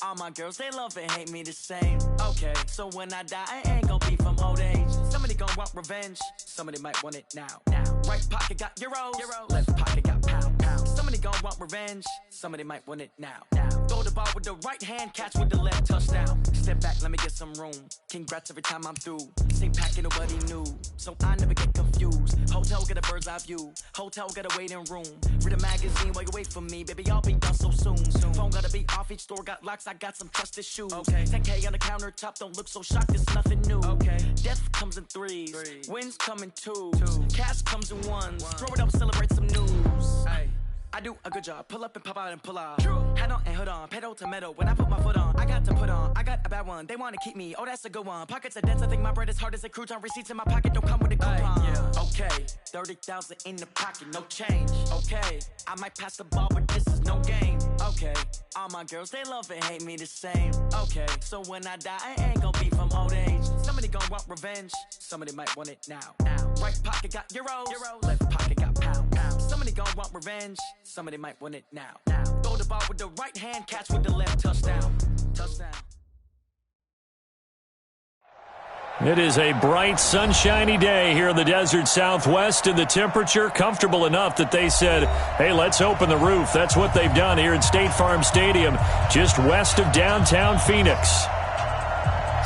All my girls, they love and hate me the same. Okay, so when I die, I ain't gonna be from old age. Somebody gonna want revenge, somebody might want it now. Right pocket got euros, left pocket got pound. Somebody gonna want revenge, somebody might want it now. Throw the ball with the right hand, catch with the left, touchdown. Step back, let me get some room. Congrats every time I'm through. Same packet, nobody knew, so I never get confused. Hotel get a bird's eye view, hotel get a waiting room. Read a magazine while you wait for me, baby, I'll be done so soon. Phone gotta be off, each store got locks, I got some trusted shoes. 10K on the countertop, don't look so shocked, it's nothing new. Death comes in threes, wins come in twos, cash comes in ones. Throw it up, celebrate some news. I do a good job, pull up and pop out and pull off. Head on and hood on, pedal to metal. When I put my foot on, I got to put on. I got a bad one, they wanna keep me, oh that's a good one. Pockets are dense, I think my bread is hard as a crouton. Receipts in my pocket don't come with a coupon. Okay, 30,000 in the pocket, no change. Okay, I might pass the ball, but this is no game. Okay, all my girls, they love and hate me the same. Okay, so when I die, I ain't gonna be from old age. Somebody gonna want revenge, somebody might want it now. Right pocket got euros, left pocket got pound. Somebody gonna want revenge, somebody might want it now. Throw the ball with the right hand, catch with the left, touchdown. It is a bright, sunshiny day here in the desert Southwest, and the temperature comfortable enough that they said, hey, let's open the roof. That's what they've done here at State Farm Stadium, just west of downtown Phoenix.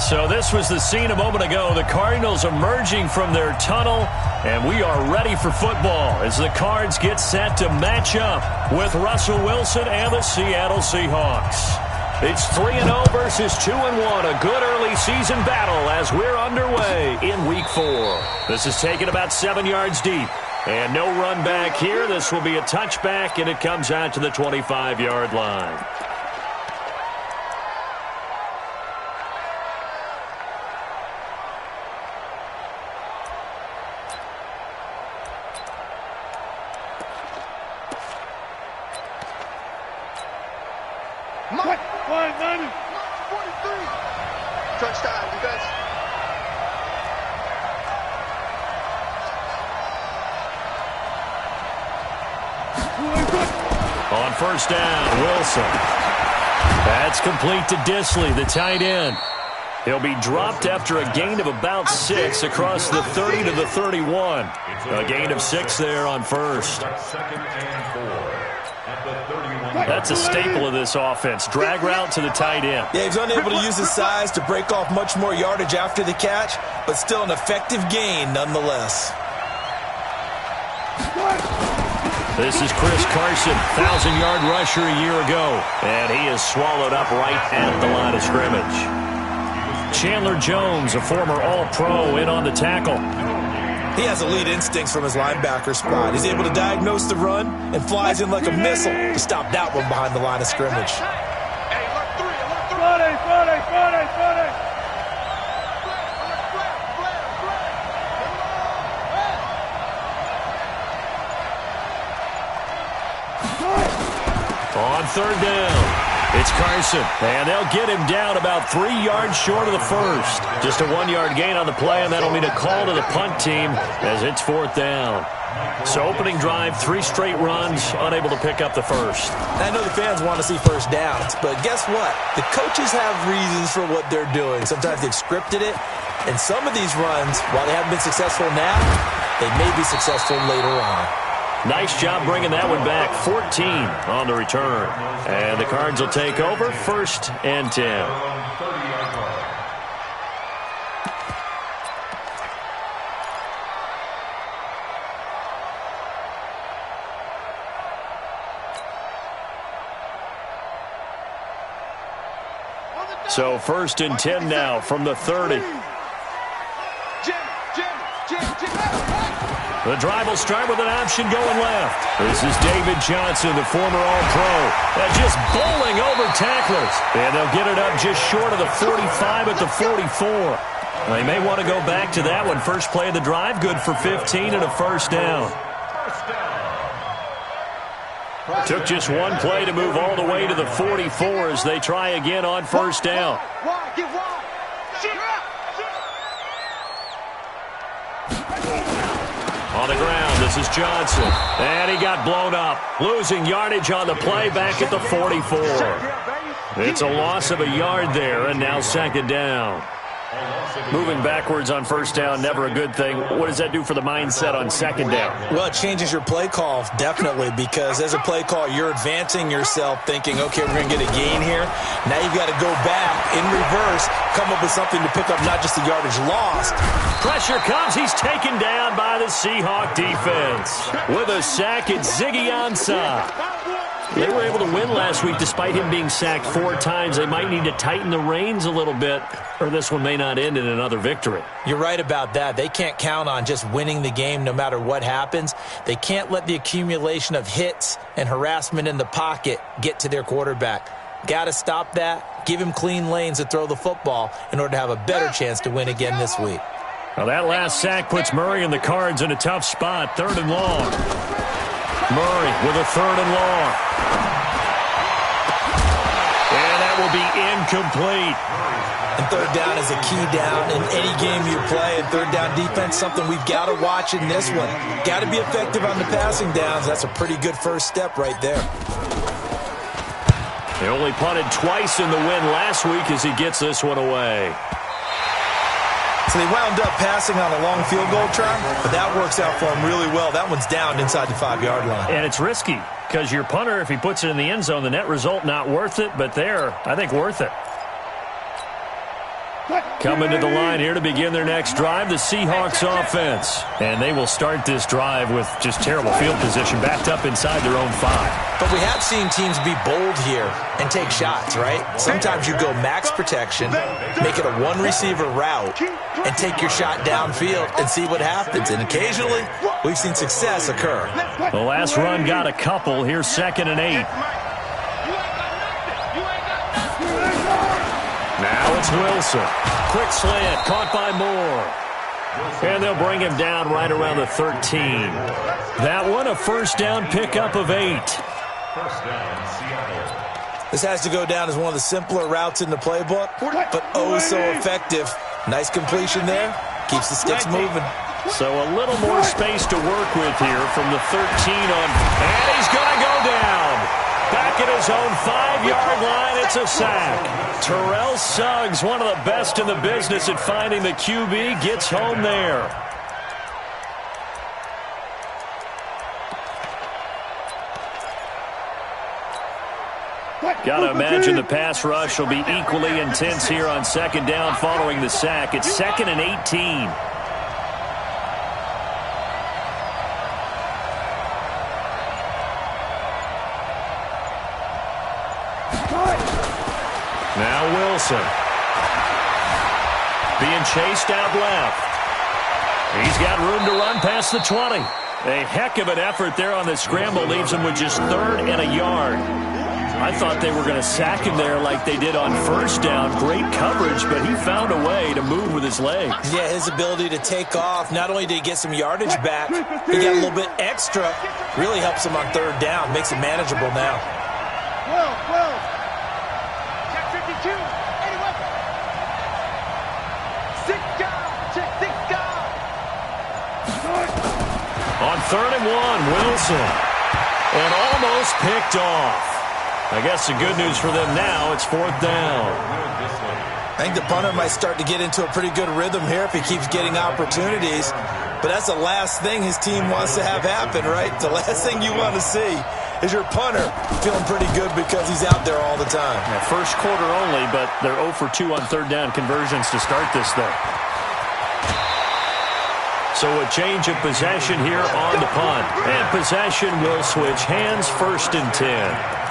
So this was the scene a moment ago. The Cardinals emerging from their tunnel, and we are ready for football as the Cards get set to match up with Russell Wilson and the Seattle Seahawks. It's 3-0 versus 2-1, a good early season battle as we're underway in Week 4. This is taken about 7 yards deep, and no run back here. This will be a touchback, and it comes out to the 25-yard line. Touchdown, defense. On first down, Wilson. That's complete to Disley, the tight end. He'll be dropped after a gain of about 6 across the 30 to the 31. A gain of 6 there on first. That's a staple of this offense. Drag route to the tight end. Yeah, he's unable to use his size to break off much more yardage after the catch, but still an effective gain nonetheless. This is Chris Carson, 1,000-yard rusher a year ago, and he is swallowed up right at the line of scrimmage. Chandler Jones, a former All-Pro, in on the tackle. He has elite instincts from his linebacker spot. He's able to diagnose the run and flies in like a missile to stop that one behind the line of scrimmage. On third down, it's Carson, and they'll get him down about 3 yards short of the first. Just a 1-yard gain on the play, and that'll mean a call to the punt team as it's fourth down. So opening drive, 3 straight runs, unable to pick up the first. I know the fans want to see first downs, but guess what? The coaches have reasons for what they're doing. Sometimes they've scripted it, and some of these runs, while they haven't been successful now, they may be successful later on. Nice job bringing that one back. 14 on the return. And the Cards will take over, 1st and 10. So 1st and 10 now from the 30. The drive will start with an option going left. This is David Johnson, the former All-Pro. Just bowling over tacklers. And they'll get it up just short of the 45 at the 44. They may want to go back to that one. First play of the drive, good for 15 and a first down. Took just one play to move all the way to the 44 as they try again on first down. On the ground, this is Johnson. And he got blown up. Losing yardage on the play back at the 44. It's a loss of a yard there, and now second down. Moving backwards on first down, never a good thing. What does that do for the mindset on second down? Well, it changes your play call, definitely, because as a play call, you're advancing yourself thinking, okay, we're going to get a gain here. Now you've got to go back in reverse, come up with something to pick up not just the yardage lost. Pressure comes. He's taken down by the Seahawk defense. With a sack, it's Ziggy Ansah. They were able to win last week despite him being sacked 4 times. They might need to tighten the reins a little bit, or this one may not end in another victory. You're right about that. They can't count on just winning the game no matter what happens. They can't let the accumulation of hits and harassment in the pocket get to their quarterback. Got to stop that, give him clean lanes to throw the football in order to have a better chance to win again this week. Now that last sack puts Murray and the Cards in a tough spot, 3rd and long. Murray with a 3rd and long. And that will be incomplete. And 3rd down is a key down in any game you play. And 3rd down defense, something we've got to watch in this one. Got to be effective on the passing downs. That's a pretty good first step right there. They only punted twice in the win last week as he gets this one away. So they wound up passing on a long field goal try, but that works out for them really well. That one's down inside the 5-yard line. And it's risky because your punter, if he puts it in the end zone, the net result not worth it, but there, I think worth it. Coming to the line here to begin their next drive, the Seahawks offense. And they will start this drive with just terrible field position, backed up inside their own 5. But we have seen teams be bold here and take shots, right? Sometimes you go max protection, make it a one-receiver route, and take your shot downfield and see what happens. And occasionally, we've seen success occur. The last run got a couple. Here's 2nd and 8. Now it's Wilson. Quick slant, caught by Moore. And they'll bring him down right around the 13. That one, a first down pickup of 8. This has to go down as one of the simpler routes in the playbook, but oh so effective. Nice completion there. Keeps the sticks moving. So a little more space to work with here from the 13 on. And he's going to go down. Back at his own 5-yard line, it's a sack. Terrell Suggs, one of the best in the business at finding the QB, gets home there. Got to imagine the pass rush will be equally intense here on 2nd down following the sack. It's 2nd and 18. Now Wilson. Being chased out left. He's got room to run past the 20. A heck of an effort there on the scramble. Leaves him with just 3rd and a yard. I thought they were going to sack him there like they did on first down. Great coverage, but he found a way to move with his legs. Yeah, his ability to take off. Not only did he get some yardage back, he got a little bit extra. Really helps him on 3rd down. Makes it manageable now. On 3rd and 1, Wilson. And almost picked off. I guess the good news for them now, it's 4th down. I think the punter might start to get into a pretty good rhythm here if he keeps getting opportunities. But that's the last thing his team wants to have happen, right? The last thing you want to see is your punter feeling pretty good because he's out there all the time. Yeah, first quarter only, but they're 0 for 2 on 3rd down conversions to start this thing. So a change of possession here on the punt. And possession will switch hands, 1st and 10.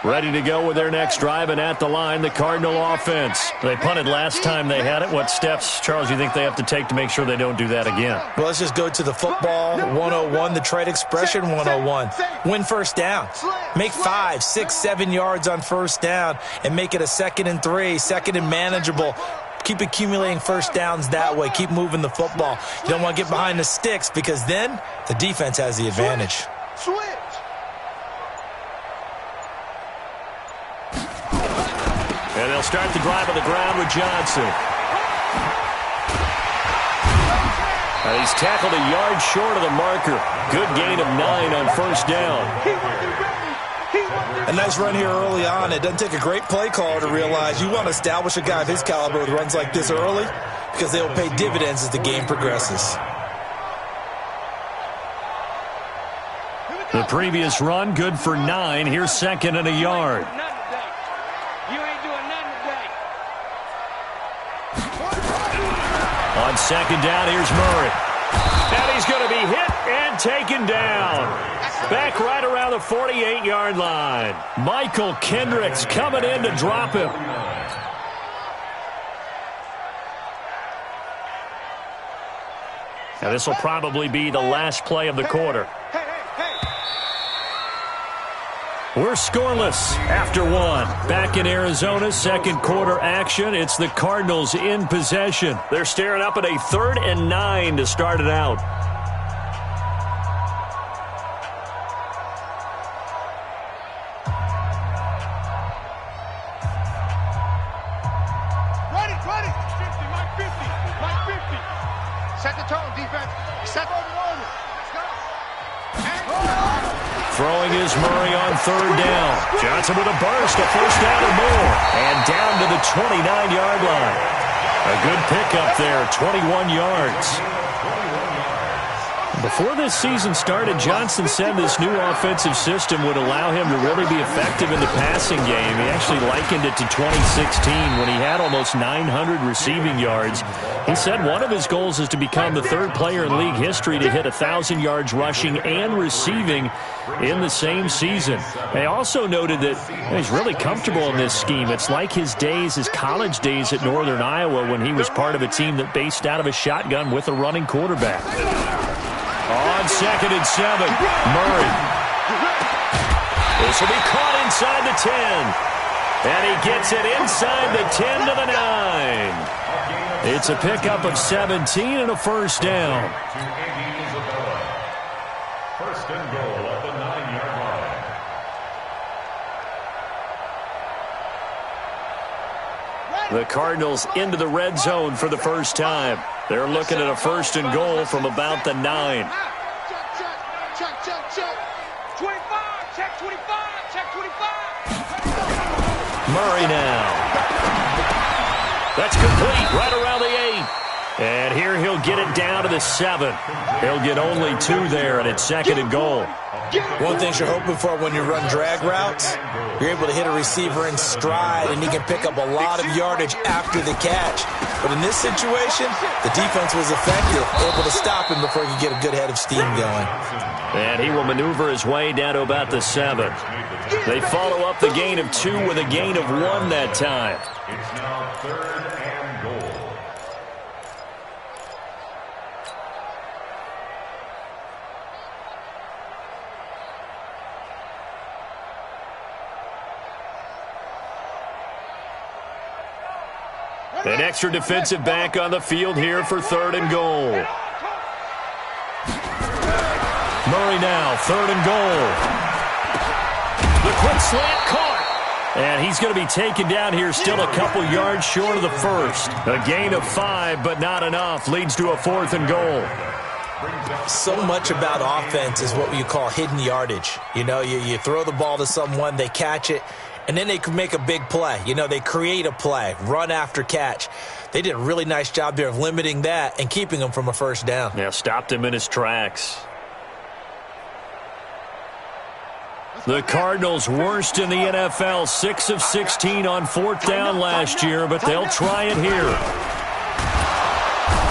Ready to go with their next drive, and at the line, the Cardinal offense. They punted last time they had it. What steps, Charles, you think they have to take to make sure they don't do that again? Well, let's just go to the football 101, the trade expression 101. Win first down. Make 5, 6, 7 yards on first down and make it a 2nd and 3, 2nd and manageable. Keep accumulating first downs that way. Keep moving the football. You don't want to get behind the sticks because then the defense has the advantage. Switch. And they'll start the drive on the ground with Johnson. And he's tackled a yard short of the marker. Good gain of 9 on first down. A nice run here early on. It doesn't take a great play caller to realize you want to establish a guy of his caliber with runs like this early because they will pay dividends as the game progresses. The previous run, good for 9. Here's second and a yard. On second down, here's Murray. And he's going to be hit and taken down. Back right around the 48-yard line. Michael Kendricks coming in to drop him. Now this will probably be the last play of the quarter. We're scoreless after 1. Back in Arizona, second quarter action. It's the Cardinals in possession. They're staring up at a 3rd and 9 to start it out. Run it. 50, Mike 50. Set the tone, defense. Set the tone. Let's go. Throwing is Murray on 3rd down. Johnson with a burst, a first down or more. And down to the 29-yard line. A good pickup there, 21 yards. Before this season started, Johnson said this new offensive system would allow him to really be effective in the passing game. He actually likened it to 2016 when he had almost 900 receiving yards. He said one of his goals is to become the 3rd player in league history to hit 1,000 yards rushing and receiving in the same season. They also noted that he's really comfortable in this scheme. It's like his college days at Northern Iowa when he was part of a team that based out of a shotgun with a running quarterback. On 2nd and 7, Murray. This will be caught inside the 10. And he gets it inside the 10 to the 9. It's a pickup of 17 and a first down. First and goal at the 9-yard line. The Cardinals into the red zone for the first time. They're looking at a first and goal from about the 9. Check. 25, check 25. Murray now. That's complete right around the 8. And here he'll get it down to the 7. He'll get only 2 there, and it's 2nd and goal. One thing you're hoping for when you run drag routes, you're able to hit a receiver in stride, and he can pick up a lot of yardage after the catch. But in this situation, the defense was effective, able to stop him before he could get a good head of steam going. And he will maneuver his way down to about the 7. They follow up the gain of 2 with a gain of 1 that time. It's now 3rd and goal. An extra defensive back on the field here for 3rd and goal. Murray now, 3rd and goal. The quick slant caught. And he's going to be taken down here, still a couple yards short of the first. A gain of 5, but not enough. Leads to a 4th and goal. So much about offense is what you call hidden yardage. You know, you throw the ball to someone, they catch it, and then they can make a big play. You know, they create a play, run after catch. They did a really nice job there of limiting that and keeping him from a first down. Yeah, stopped him in his tracks. The Cardinals worst in the NFL, 6 of 16 on 4th down last year, but they'll try it here.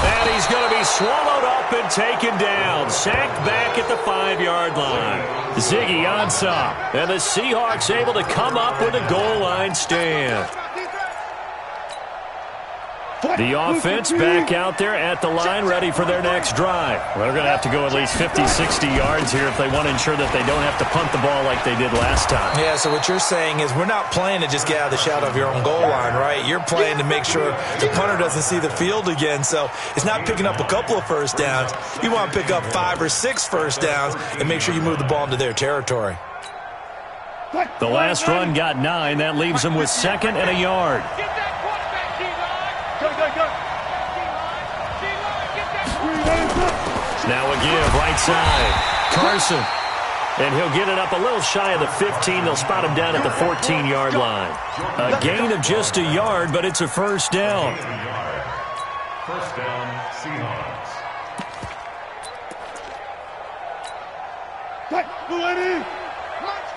And he's going to be swallowed up and taken down. Sacked back at the 5-yard line. Ziggy Ansah. And the Seahawks able to come up with a goal line stand. The offense back out there at the line, ready for their next drive. Well, they're going to have to go at least 50, 60 yards here if they want to ensure that they don't have to punt the ball like they did last time. Yeah, so what you're saying is we're not playing to just get out of the shadow of your own goal line, right? You're playing to make sure the punter doesn't see the field again. So it's not picking up a couple of first downs. You want to pick up 5 or 6 first downs and make sure you move the ball into their territory. The last run got 9. That leaves them with 2nd and a yard. Go. Now a give, right side. Carson. And he'll get it up a little shy of the 15. They'll spot him down at the 14-yard line. A gain of just a yard, but it's a first down. First down, Seahawks. March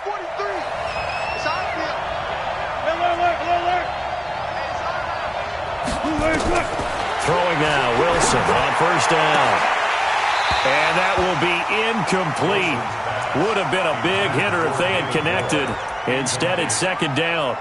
43. It's on field. Throwing now, Wilson on first down. And that will be incomplete. Would have been a big hitter if they had connected. Instead, it's second down.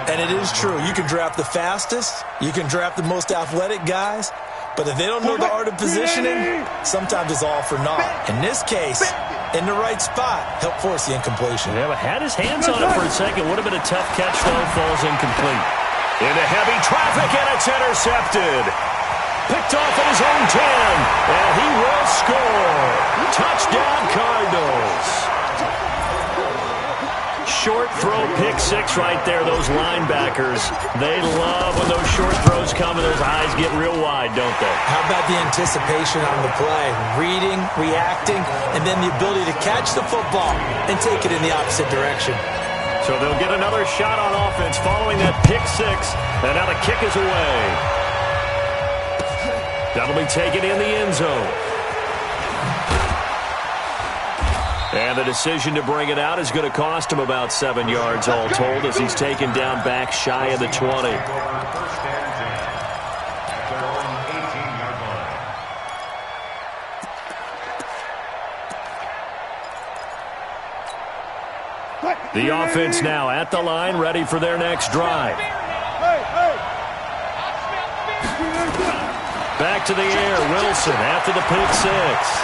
And it is true. You can draft the fastest. You can draft the most athletic guys. But if they don't know the art of positioning, sometimes it's all for naught. In this case, in the right spot, help force the incompletion. Yeah, but had his hands on it for a second. Would have been a tough catch, though. Falls incomplete. Into heavy traffic, and it's intercepted. Picked off at his own 10, and he will score. Touchdown, Cardinals. Short throw, pick six right there. Those linebackers, they love when those short throws come and those eyes get real wide, don't they? How about the anticipation on the play? Reading, reacting, and then the ability to catch the football and take it in the opposite direction. So they'll get another shot on offense following that pick six, and now the kick is away. That'll be taken in the end zone. And the decision to bring it out is going to cost him about 7 yards all told as he's taken down back shy of the 20. First and 10. At their own 18-yard line. The offense now at the line, ready for their next drive. Back to the air, Wilson after the pick six.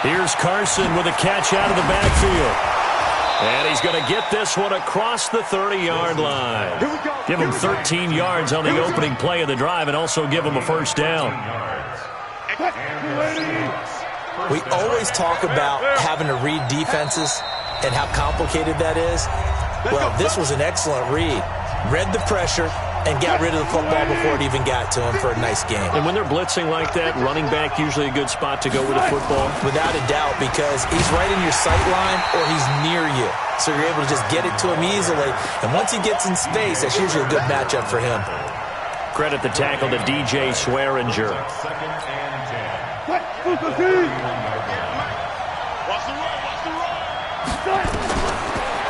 Here's Carson with a catch out of the backfield. And he's going to get this one across the 30-yard line. Give him 13 yards on the opening play of the drive and also give him a first down. We always talk about having to read defenses and how complicated that is. Well, this was an excellent read. Read the pressure and got rid of the football before it even got to him for a nice game. And when they're blitzing like that, running back usually a good spot to go with the football? Without a doubt, because he's right in your sight line or he's near you. So you're able to just get it to him easily. And once he gets in space, that's usually a good matchup for him. Credit the tackle to DJ Swearinger. Second and 10.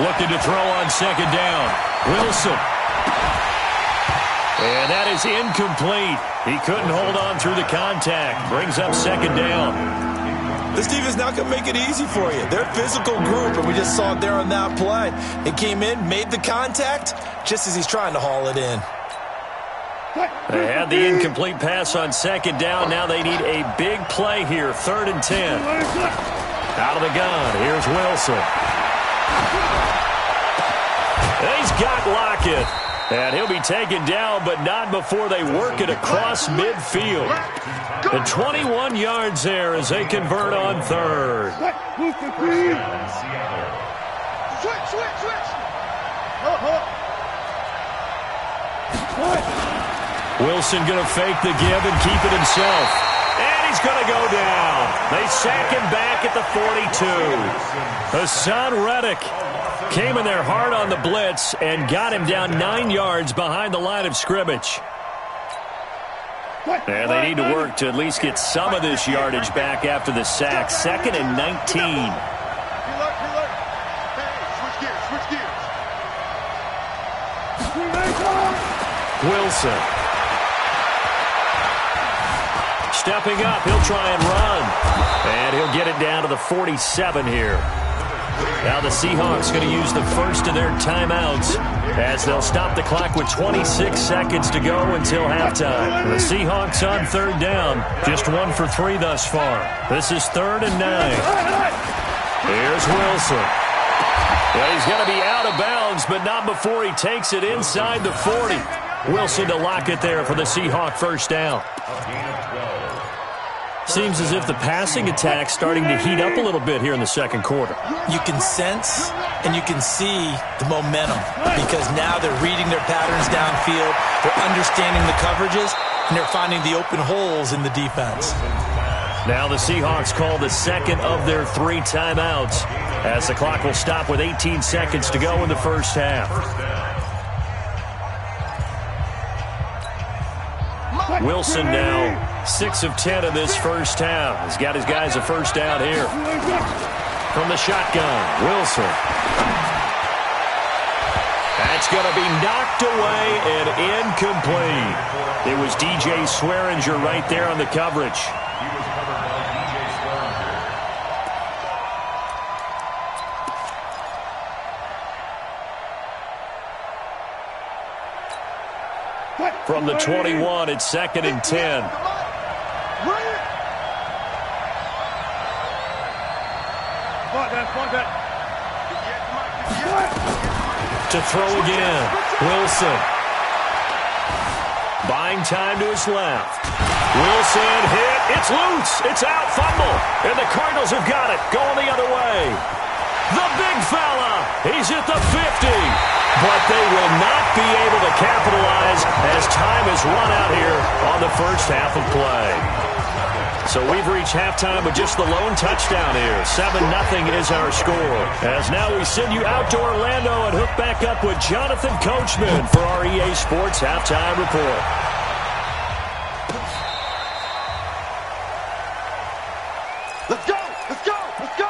Looking to throw on second down. Wilson. And that is incomplete. He couldn't hold on through the contact. Brings up second down. This defense not going to make it easy for you. They're a physical group, and we just saw it there on that play. It came in, made the contact, just as he's trying to haul it in. They had the incomplete pass on second down. Now they need a big play here. 3rd and 10. Out of the gun. Here's Wilson. He's got Lockett. And he'll be taken down, but not before they work it across midfield. The 21 yards there as they convert on 3rd. Wilson going to fake the give and keep it himself. And he's going to go down. They sack him back at the 42. Hassan Reddick came in there hard on the blitz and got him down 9 yards behind the line of scrimmage. And they need to work to at least get some of this yardage back after the sack. 2nd and 19. Wilson. Stepping up, he'll try and run. And he'll get it down to the 47 here. Now the Seahawks going to use the first of their timeouts as they'll stop the clock with 26 seconds to go until halftime. The Seahawks on 3rd down, just 1 for 3 thus far. This is 3rd and 9. Here's Wilson. Well, he's going to be out of bounds, but not before he takes it inside the 40. Wilson to lock it there for the Seahawk first down. Seems as if the passing attack's starting to heat up a little bit here in the second quarter. You can sense and you can see the momentum because now they're reading their patterns downfield, they're understanding the coverages, and they're finding the open holes in the defense. Now the Seahawks call the second of their 3 timeouts as the clock will stop with 18 seconds to go in the first half. Wilson now 6 of 10 in this first half. He's got his guys a first down here. From the shotgun, Wilson. That's going to be knocked away and incomplete. It was DJ Swearinger right there on the coverage. He was covered by DJ Swearinger. From the 21, it's 2nd and 10. To throw again, Wilson. Buying time to his left. Wilson hit. It's loose. It's out. Fumble. And the Cardinals have got it. Going the other way. The big fella. He's at the 50. But they will not be able to capitalize as time has run out here on the first half of play. So we've reached halftime with just the lone touchdown here. 7-0 is our score. As now we send you out to Orlando and hook back up with Jonathan Coachman for our EA Sports Halftime Report. Let's go! Let's go! Let's go!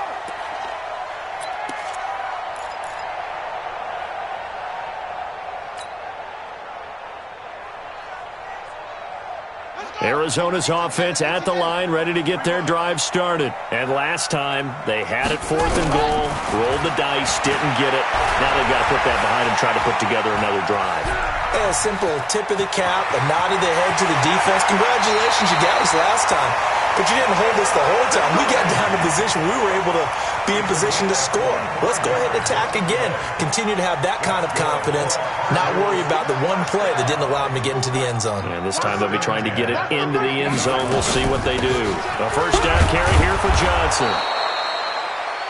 Arizona's offense at the line, ready to get their drive started. And last time, they had it 4th and goal, rolled the dice, didn't get it. Now they've got to put that behind and try to put together another drive. A simple tip of the cap, a nod of the head to the defense. Congratulations, you got us last time. But you didn't hold us the whole time. We got down in position. We were able to be in position to score. Let's go ahead and attack again. Continue to have that kind of confidence. Not worry about the one play that didn't allow them to get into the end zone. And this time they'll be trying to get it into the end zone. We'll see what they do. A first down carry here for Johnson.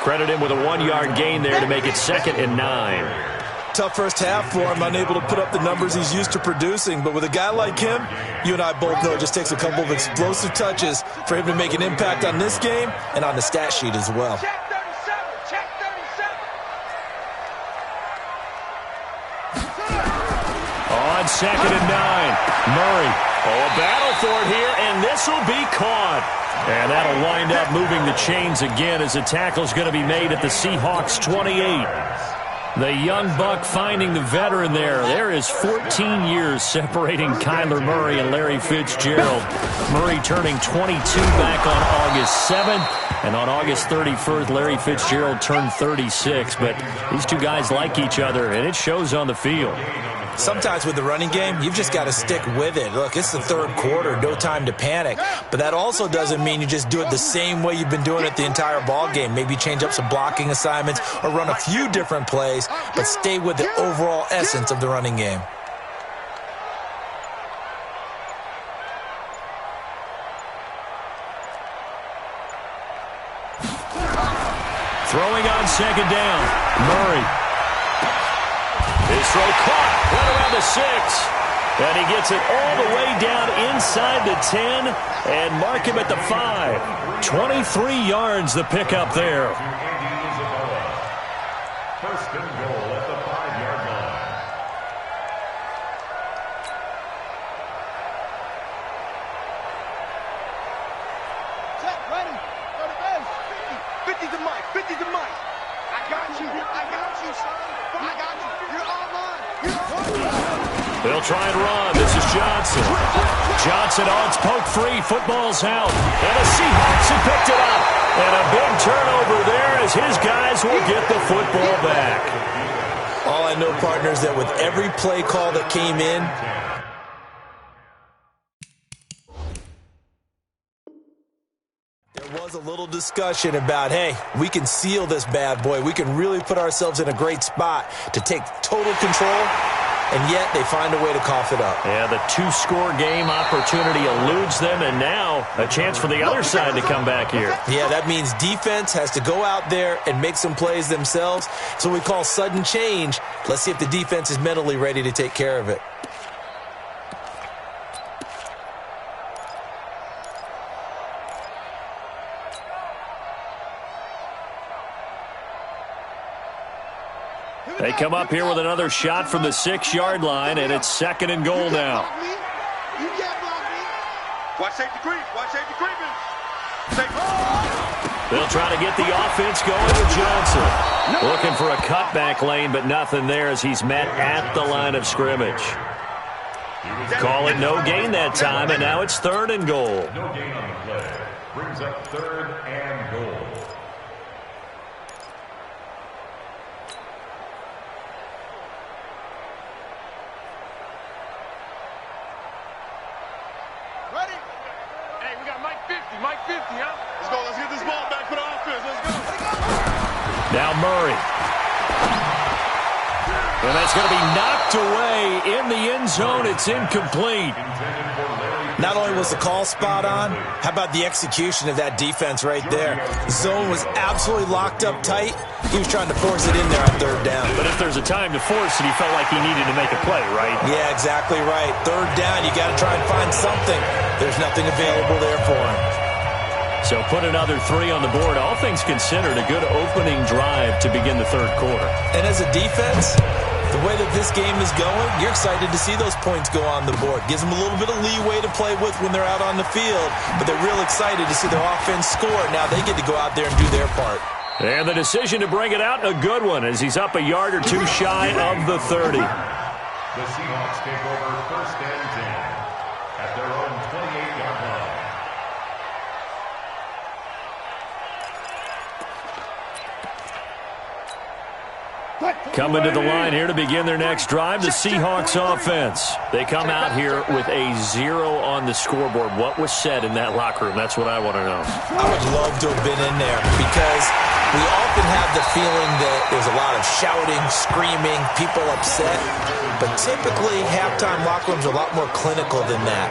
Credit him with a 1-yard gain there to make it 2nd and 9. Tough first half for him, unable to put up the numbers he's used to producing. But with a guy like him, you and I both know it just takes a couple of explosive touches for him to make an impact on this game and on the stat sheet as well. Check 37! Check 37! On 2nd and 9, Murray. Oh, a battle for it here, and this will be caught. And that'll wind up moving the chains again as the tackle's going to be made at the Seahawks 28. The young buck finding the veteran there. There is 14 years separating Kyler Murray and Larry Fitzgerald. Murray turning 22 back on August 7th. And on August 31st, Larry Fitzgerald turned 36. But these two guys like each other, and it shows on the field. Sometimes with the running game, you've just got to stick with it. Look, it's the 3rd quarter, no time to panic. But that also doesn't mean you just do it the same way you've been doing it the entire ball game. Maybe change up some blocking assignments or run a few different plays, but stay with the overall essence of the running game. Throwing on 2nd down, Murray. His throw caught, right around the 6. And he gets it all the way down inside the 10 and mark him at the 5. 23 yards the pickup there. First and goal at the 5-yard line. Check, ready. Go to base. 50 to Mike. 50 to Mike. I got you. I got you, son. I got you. You're online. You're online. They'll try and run. This is Johnson. Johnson, oh, it's poke free. Football's out. And the Seahawks have picked it up. And a big turnover there as his guys will get the football back. All I know, partner, is that with every play call that came in, there was a little discussion about, hey, we can seal this bad boy. We can really put ourselves in a great spot to take total control, and yet they find a way to cough it up. Yeah, the 2-score game opportunity eludes them, and now a chance for the other side to come back here. Yeah, that means defense has to go out there and make some plays themselves. So we call sudden change. Let's see if the defense is mentally ready to take care of it. They come up here with another shot from the 6-yard line, and it's 2nd and goal now. You can't block me. Watch safety creep. Watch safety creeping. They'll try to get the offense going with Johnson. Looking for a cutback lane, but nothing there as he's met at the line of scrimmage. Call it no gain that time, and now it's 3rd and goal. No gain on the play. Brings up 3rd and goal. Ready? Hey, we got Mike 50. Mike 50, huh? Let's get this ball back for the offense. Let's go. Now Murray. And that's going to be knocked away in the end zone. It's incomplete. Not only was the call spot on, how about the execution of that defense right there? The zone was absolutely locked up tight. He was trying to force it in there on 3rd down. But if there's a time to force it, he felt like he needed to make a play, right? Yeah, exactly right. 3rd down, you got to try and find something. There's nothing available there for him. So put another 3 on the board. All things considered, a good opening drive to begin the 3rd quarter. And as a defense, the way that this game is going, you're excited to see those points go on the board. Gives them a little bit of leeway to play with when they're out on the field, but they're real excited to see their offense score. Now they get to go out there and do their part. And the decision to bring it out, a good one, as he's up a yard or 2 shy of the 30. The Seahawks take over 1st and 10 at their own 28-yard line. Coming to the line here to begin their next drive, the Seahawks offense. They come out here with a 0 on the scoreboard. What was said in that locker room? That's what I want to know. I would love to have been in there because we often have the feeling that there's a lot of shouting, screaming, people upset. But typically, halftime locker rooms are a lot more clinical than that.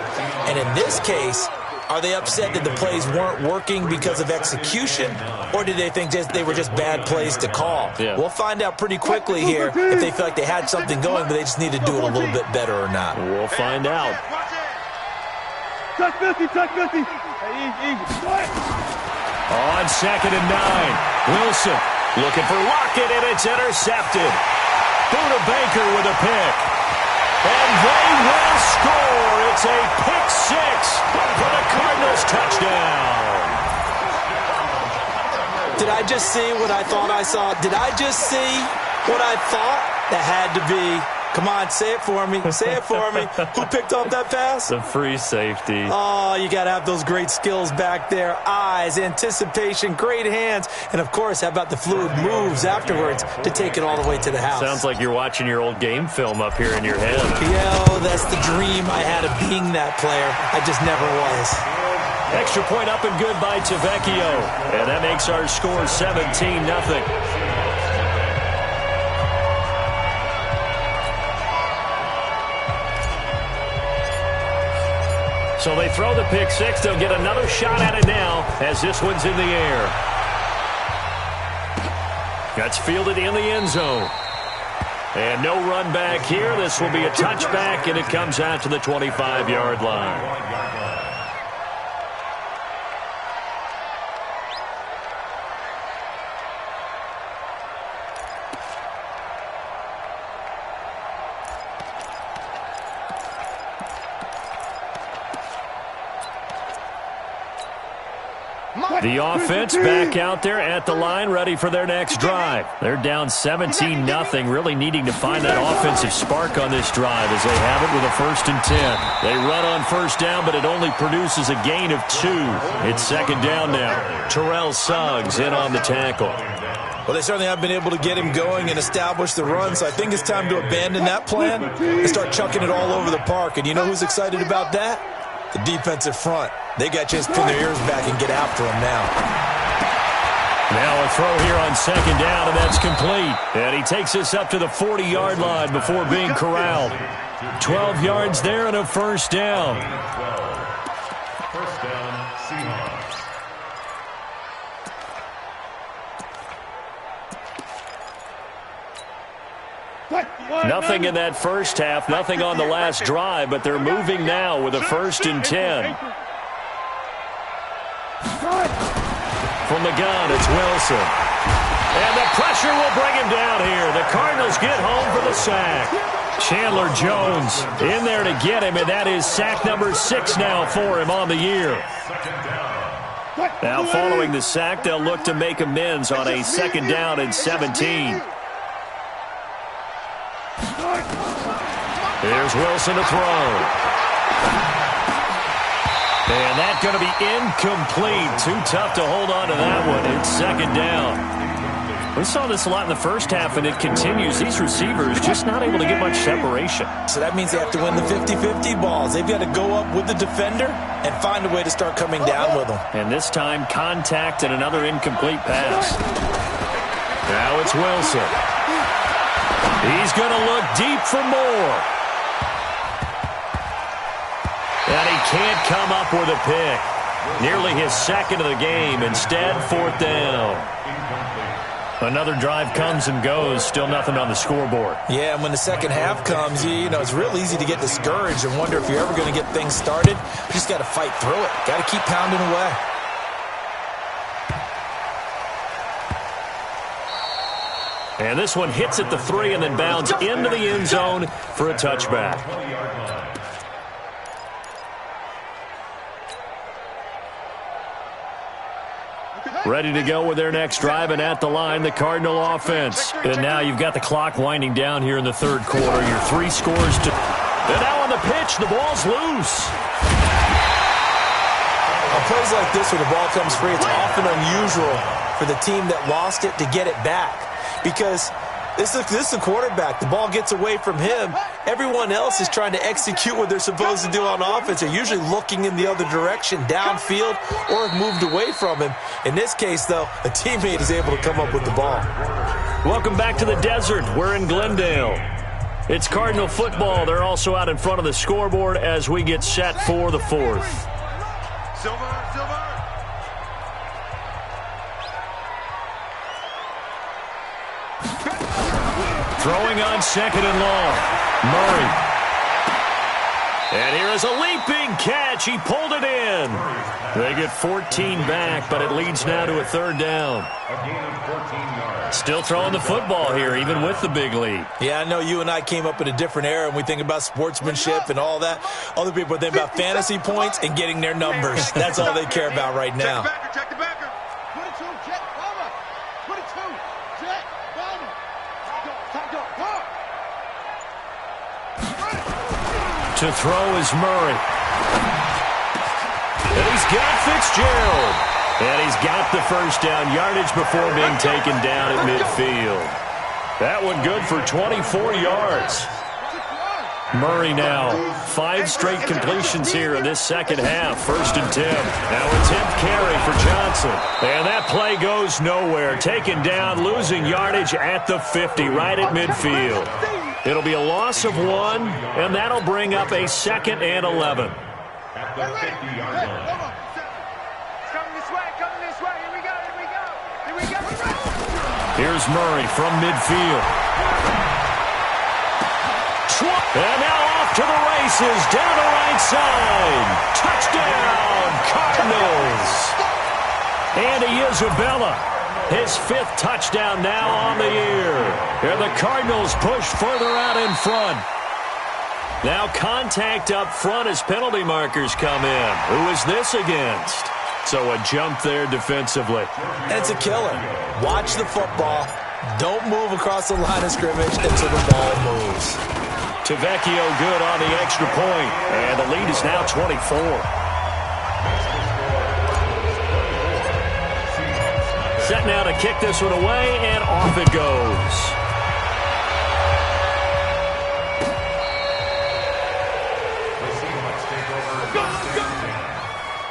And in this case, are they upset that the plays weren't working because of execution, or did they think they were just bad plays to call? Yeah. We'll find out pretty quickly here if they feel like they had something going, but they just need to do it a little bit better or not. We'll find out. Touch 50, touch 50. Hey, easy. On 2nd and 9, Wilson looking for Lockett, and it's intercepted. Buda Baker with a pick. And they will score. It's a pick 6 for the Cardinals touchdown. Did I just see what I thought I saw? Did I just see what I thought? That had to be. Come on, say it for me. Say it for me. Who picked up that pass? The free safety. Oh, you got to have those great skills back there. Eyes, anticipation, great hands. And, of course, how about the fluid moves afterwards to take it all the way to the house? Sounds like you're watching your old game film up here in your head. Yo, that's the dream I had of being that player. I just never was. Extra point up and good by Tavecchio. And that makes our score 17-0. So they throw the pick 6. They'll get another shot at it now as this one's in the air. That's fielded in the end zone. And no run back here. This will be a touchback, and it comes out to the 25-yard line. The offense back out there at the line, ready for their next drive. They're down 17-0, really needing to find that offensive spark on this drive as they have it with a 1st and 10. They run on 1st down, but it only produces a gain of 2. It's 2nd down now. Terrell Suggs in on the tackle. Well, they certainly have been able to get him going and establish the run, so I think it's time to abandon that plan and start chucking it all over the park. And you know who's excited about that? The defensive front. They got to just pin their ears back and get after him now. Now a throw here on 2nd down, and that's complete. And he takes us up to the 40-yard line before being corralled. 12 yards there and a 1st down. 1st down, Seahawks. Nothing in that first half, nothing on the last drive, but they're moving now with a 1st and 10. From the gun, it's Wilson. And the pressure will bring him down here. The Cardinals get home for the sack. Chandler Jones in there to get him, and that is sack number 6 now for him on the year. Now following the sack, they'll look to make amends on a 2nd down and 17. Here's Wilson to throw. And that's going to be incomplete. Too tough to hold on to that one. It's 2nd down. We saw this a lot in the first half, and it continues. These receivers just not able to get much separation. So that means they have to win the 50-50 balls. They've got to go up with the defender and find a way to start coming down with them. And this time, contact and another incomplete pass. Now it's Wilson. He's going to look deep for more. And he can't come up with a pick. Nearly his 2nd of the game. Instead, 4th down. Another drive comes and goes. Still nothing on the scoreboard. Yeah, and when the second half comes, you know, it's real easy to get discouraged and wonder if you're ever going to get things started. You just got to fight through it. Got to keep pounding away. And this one hits at the 3 and then bounds into the end zone for a touchback. Ready to go with their next drive, and at the line, the Cardinal offense. And now you've got the clock winding down here in the 3rd quarter. Your 3 scores to... And now on the pitch, the ball's loose. On plays like this where the ball comes free, it's often unusual for the team that lost it to get it back. Because this is the quarterback. The ball gets away from him. Everyone else is trying to execute what they're supposed to do on offense. They're usually looking in the other direction, downfield, or have moved away from him. In this case, though, a teammate is able to come up with the ball. Welcome back to the desert. We're in Glendale. It's Cardinal football. They're also out in front of the scoreboard as we get set for the 4th. Silver. Throwing on 2nd and long. Murray. And here is a leaping catch. He pulled it in. They get 14 back, but it leads now to a 3rd down. Still throwing the football here, even with the big lead. Yeah, I know you and I came up in a different era, and we think about sportsmanship and all that. Other people think about fantasy points and getting their numbers. That's all they care about right now. Check the backer. 22, check, over. 22, check, done. Top dog, go. To throw is Murray. And he's got Fitzgerald. And he's got the 1st down yardage before being taken down at midfield. That one good for 24 yards. Murray now, 5 straight completions here in this 2nd half. 1st and 10. Now a 10th carry for Johnson. And that play goes nowhere. Taken down, losing yardage at the 50, right at midfield. It'll be a loss of 1, and that'll bring up a 2nd and 11. At the 50-yard line. It's coming this way, Here we go. Here's Murray from midfield. And now off to the races, down the right side. Touchdown, Cardinals. Andy Isabella, his 5th touchdown now on the year. And the Cardinals push further out in front. Now contact up front as penalty markers come in. Who is this against? So a jump there defensively. It's a killer. Watch the football. Don't move across the line of scrimmage until the ball moves. Tavecchio good on the extra point. And the lead is now 24. Set now to kick this one away, and off it goes.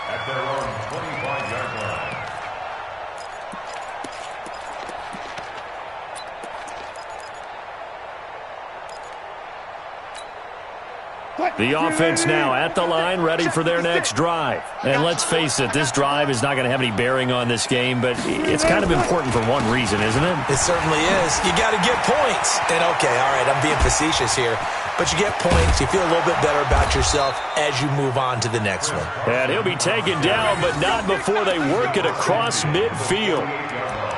At their own 25-yard line. The offense now at the line, ready for their next drive. And let's face it, this drive is not going to have any bearing on this game, but it's kind of important for one reason, isn't it? It certainly is. You got to get points. And okay, all right, I'm being facetious here. But you get points, you feel a little bit better about yourself as you move on to the next one. And he'll be taken down, but not before they work it across midfield.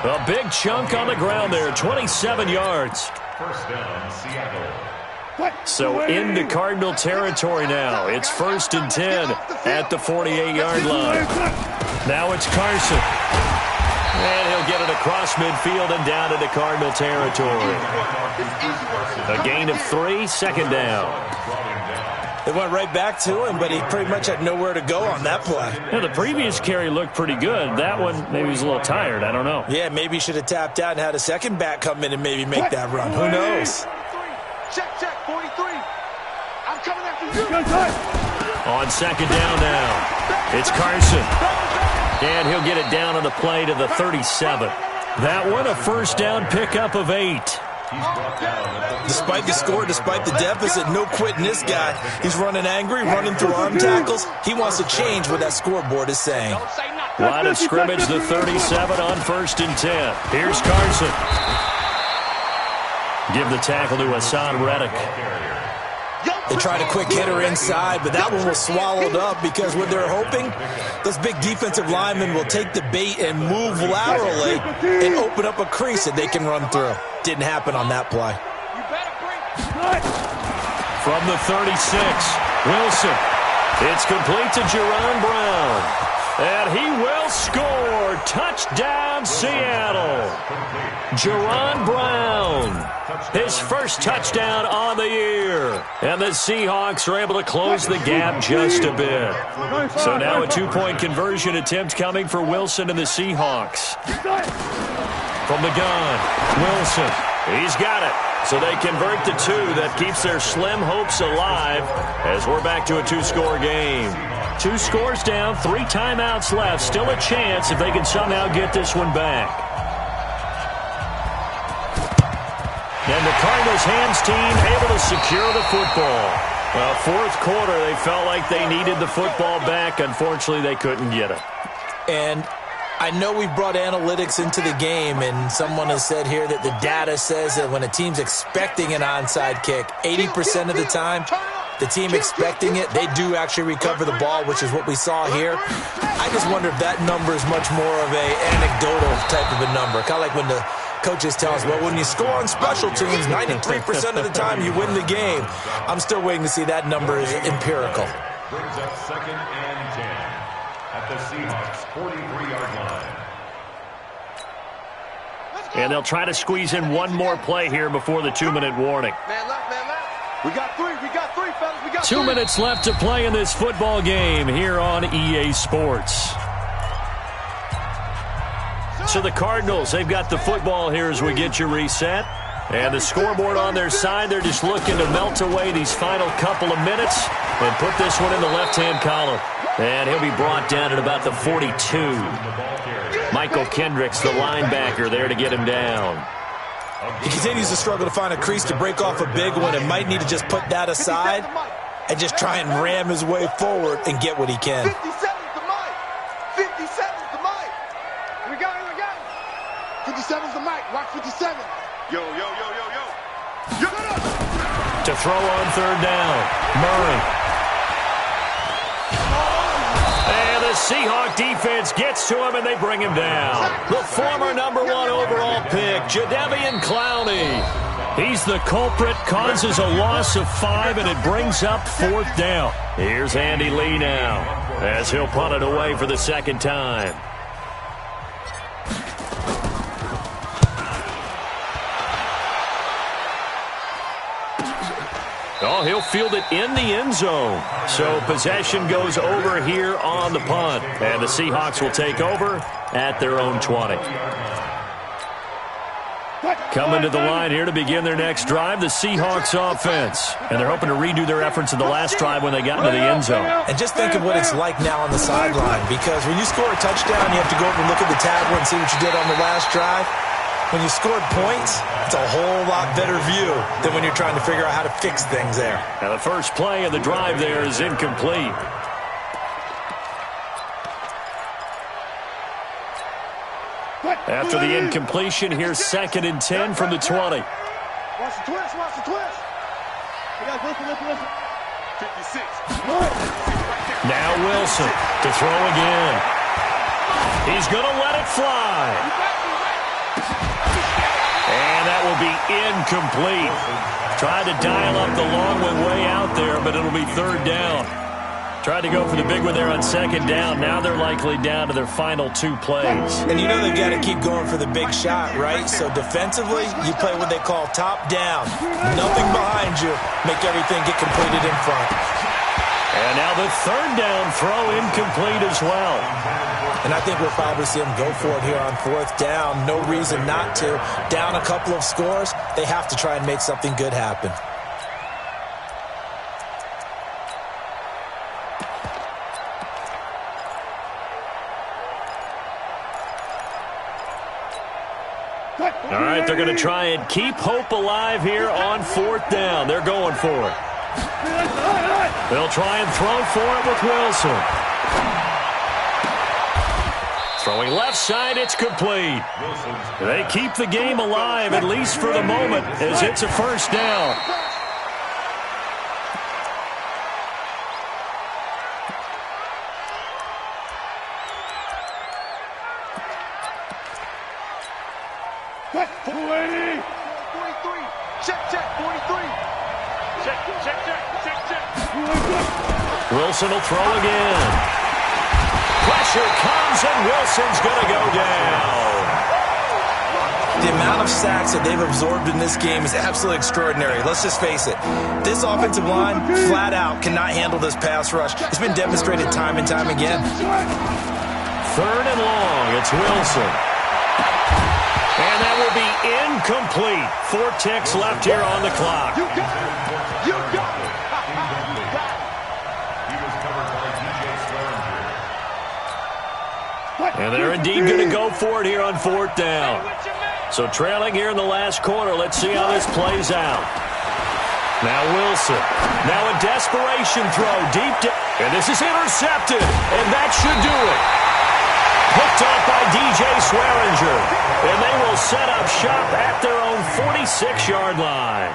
A big chunk on the ground there, 27 yards. First down, Seattle. So into Cardinal territory now. It's 1st and 10 at the 48-yard line. Now it's Carson. And he'll get it across midfield and down into Cardinal territory. A gain of 3, 2nd down. They went right back to him, but he pretty much had nowhere to go on that play. Yeah, the previous carry looked pretty good. That one, maybe he was a little tired. I don't know. Yeah, maybe he should have tapped out and had a second back come in and maybe make that run. Who knows? Check, 43. I'm coming after you. On 2nd down now, it's Carson. And he'll get it down on the play to the 37. That one, a 1st down pickup of 8. Despite the score, despite the deficit, no quitting this guy. He's running angry, running through arm tackles. He wants to change what that scoreboard is saying. Line of scrimmage, the 37 on 1st and 10. Here's Carson. Give the tackle to Hassan Reddick. They tried a quick hitter inside, but that one was swallowed up because what they're hoping, those big defensive linemen will take the bait and move laterally and open up a crease that they can run through. Didn't happen on that play. From the 36, Wilson. It's complete to Jerron Brown. And he will score. Touchdown, Seattle. Jerron Brown. His first touchdown on the year. And the Seahawks are able to close the gap just a bit. So now a 2-point conversion attempt coming for Wilson and the Seahawks. From the gun, Wilson. He's got it. So they convert the 2. That keeps their slim hopes alive as we're back to a 2-score game. 2 scores down, 3 timeouts left. Still a chance if they can somehow get this one back. And the Cardinals hands team able to secure the football. Well, 4th quarter, they felt like they needed the football back. Unfortunately, they couldn't get it. And I know we've brought analytics into the game, and someone has said here that the data says that when a team's expecting an onside kick, 80% of the time, the team expecting it, they do actually recover the ball, which is what we saw here. I just wonder if that number is much more of a anecdotal type of a number. Kind of like when the coaches tell us, well, when you score on special teams, 93% of the time you win the game. I'm still waiting to see that number is empirical. Brings up 2nd and 10 at the Seahawks 43-yard line. And they'll try to squeeze in one more play here before the 2-minute warning. Man left, man left. We got 3, fellas. We got 2 minutes left to play in this football game here on EA Sports. So the Cardinals, they've got the football here as we get you reset. And the scoreboard on their side, they're just looking to melt away these final couple of minutes and put this one in the left-hand column. And he'll be brought down at about the 42. Michael Kendricks, the linebacker, there to get him down. He continues to struggle to find a crease to break off a big one and might need to just put that aside and just try and ram his way forward and get what he can. 57's the mic. 57's the mic. We got it. 57's the mic. Watch 57. Yo. To throw on 3rd down, Murray. And the Seahawk defense gets to him, and they bring him down. The former number 1 overall pick, Jadeveon Clowney. He's the culprit, causes a loss of 5, and it brings up 4th down. Here's Andy Lee now, as he'll punt it away for the 2nd time. Oh, he'll field it in the end zone. So possession goes over here on the punt. And the Seahawks will take over at their own 20. Coming to the line here to begin their next drive, the Seahawks offense. And they're hoping to redo their efforts in the last drive when they got into the end zone. And just think of what it's like now on the sideline, because when you score a touchdown, you have to go over and look at the tablet and see what you did on the last drive. When you scored points, it's a whole lot better view than when you're trying to figure out how to fix things there. Now the first play of the drive there is incomplete. After the incompletion, here's 2nd and 10 from the 20. Watch the twist. You guys listen. 56. Now Wilson to throw again. He's going to let it fly. incomplete. Tried to dial up the long one way out there, but it'll be third down. Tried to go for the big one there on second down. Now they're likely down to their final 2 plays. And you know they've got to keep going for the big shot, right? So defensively, you play what they call top down. Nothing behind you. Make everything get completed in front. And now the third down throw incomplete as well. And I think we'll probably see them go for it here on fourth down. No reason not to. Down a couple of scores, they have to try and make something good happen. All right, they're going to try and keep hope alive here on fourth down. They're going for it. They'll try and throw for it with Wilson. Throwing left side, it's complete. They keep the game alive, at least for the moment, as it's a first down. Wilson will throw again. Pressure comes, and Wilson's going to go down. The amount of sacks that they've absorbed in this game is absolutely extraordinary. Let's just face it. This offensive line, flat out, cannot handle this pass rush. It's been demonstrated time and time again. Third and long, it's Wilson. And that will be incomplete. 4 ticks left here on the clock. You got it. You got it. And they're indeed going to go for it here on fourth down. So trailing here in the last quarter. Let's see how this plays out. Now Wilson. Now a desperation throw deep down. And this is intercepted. And that should do it. Picked off by DJ Swearinger. And they will set up shop at their own 46-yard line.